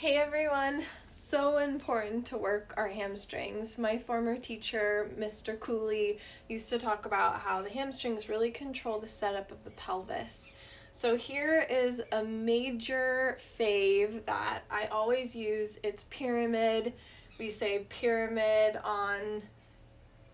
Hey everyone, so important to work our hamstrings. My former teacher, Mr. Cooley, used to talk about how the hamstrings really control the setup of the pelvis. So here is a major fave that I always use. It's pyramid. We say pyramid on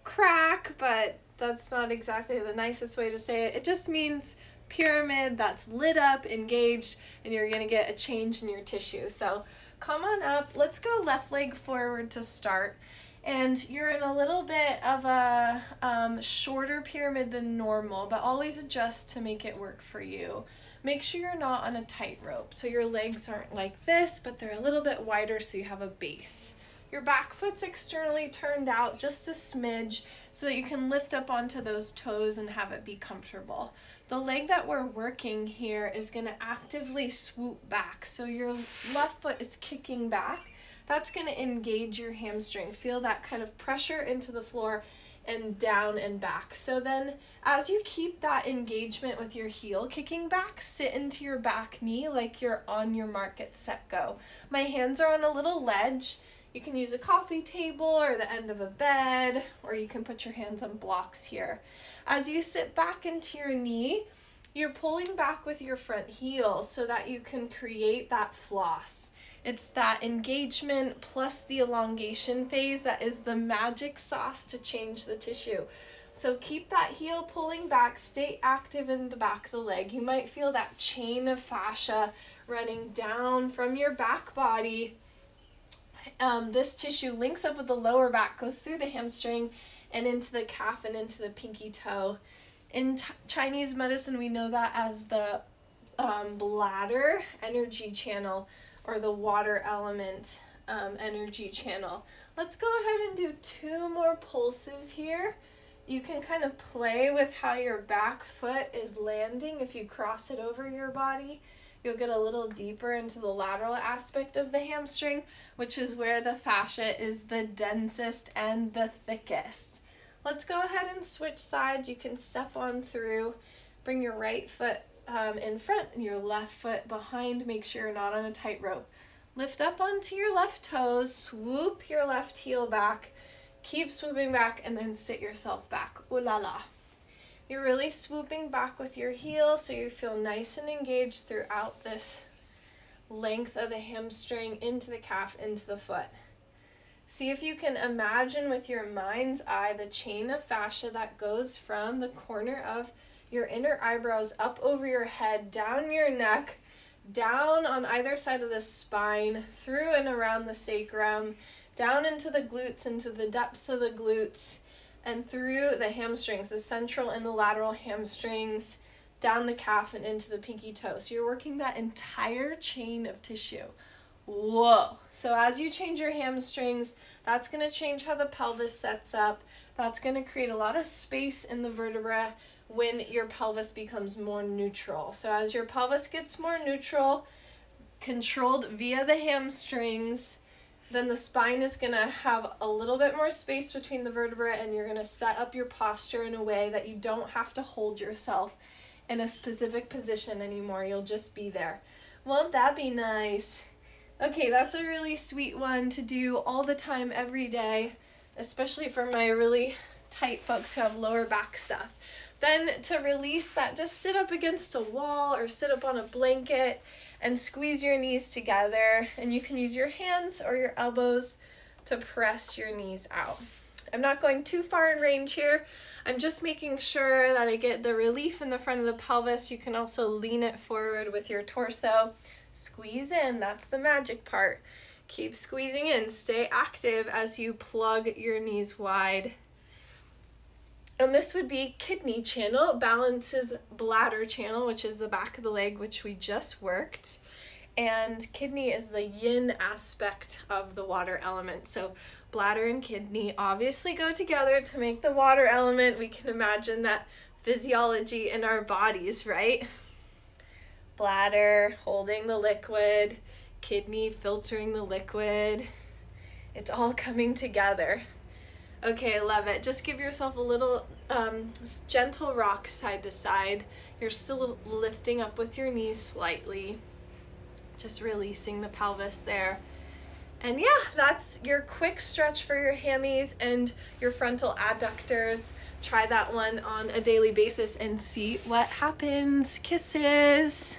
crack, but that's not exactly the nicest way to say it. It just means pyramid that's lit up, engaged, and you're gonna get a change in your tissue. So come on up, let's go left leg forward to start. And you're in a little bit of a shorter pyramid than normal, but always adjust to make it work for you. Make sure you're not on a tightrope. So your legs aren't like this, but they're a little bit wider so you have a base. Your back foot's externally turned out just a smidge so that you can lift up onto those toes and have it be comfortable. The leg that we're working here is going to actively swoop back. So your left foot is kicking back. That's going to engage your hamstring. Feel that kind of pressure into the floor and down and back. So then as you keep that engagement with your heel kicking back, sit into your back knee like you're on your mark, get set, go. My hands are on a little ledge. You can use a coffee table or the end of a bed, or you can put your hands on blocks here. As you sit back into your knee, you're pulling back with your front heel so that you can create that floss. It's that engagement plus the elongation phase that is the magic sauce to change the tissue. So keep that heel pulling back, stay active in the back of the leg. You might feel that chain of fascia running down from your back body. This tissue links up with the lower back, goes through the hamstring and into the calf and into the pinky toe. In Chinese medicine, we know that as the bladder energy channel or the water element energy channel. Let's go ahead and do 2 more pulses here. You can kind of play with how your back foot is landing. If you cross it over your body, you'll get a little deeper into the lateral aspect of the hamstring, which is where the fascia is the densest and the thickest. Let's go ahead and switch sides. You can step on through. Bring your right foot in front and your left foot behind. Make sure you're not on a tightrope. Lift up onto your left toes. Swoop your left heel back. Keep swooping back and then sit yourself back. Ooh la la. You're really swooping back with your heel so you feel nice and engaged throughout this length of the hamstring into the calf, into the foot. See if you can imagine with your mind's eye the chain of fascia that goes from the corner of your inner eyebrows up over your head, down your neck, down on either side of the spine, through and around the sacrum, down into the glutes, into the depths of the glutes, and through the hamstrings, the central and the lateral hamstrings, down the calf and into the pinky toe. So you're working that entire chain of tissue. Whoa. So as you change your hamstrings, that's going to change how the pelvis sets up. That's going to create a lot of space in the vertebra when your pelvis becomes more neutral. So as your pelvis gets more neutral, controlled via the hamstrings, then the spine is going to have a little bit more space between the vertebrae, and you're going to set up your posture in a way that you don't have to hold yourself in a specific position anymore. You'll just be there. Won't that be nice? Okay, that's a really sweet one to do all the time, every day, especially for my really tight folks who have lower back stuff. Then to release that, just sit up against a wall or sit up on a blanket and squeeze your knees together, and you can use your hands or your elbows to press your knees out. I'm not going too far in range here. I'm just making sure that I get the relief in the front of the pelvis. You can also lean it forward with your torso. Squeeze in, that's the magic part. Keep squeezing in, stay active as you plug your knees wide. And this would be kidney channel, balances bladder channel, which is the back of the leg, which we just worked. And kidney is the yin aspect of the water element. So bladder and kidney obviously go together to make the water element. We can imagine that physiology in our bodies, right? Bladder holding the liquid, kidney filtering the liquid. It's all coming together. Okay, I love it. Just give yourself a little gentle rock side to side. You're still lifting up with your knees slightly. just releasing the pelvis there. And yeah, that's your quick stretch for your hammies and your frontal adductors. Try that one on a daily basis and see what happens. Kisses.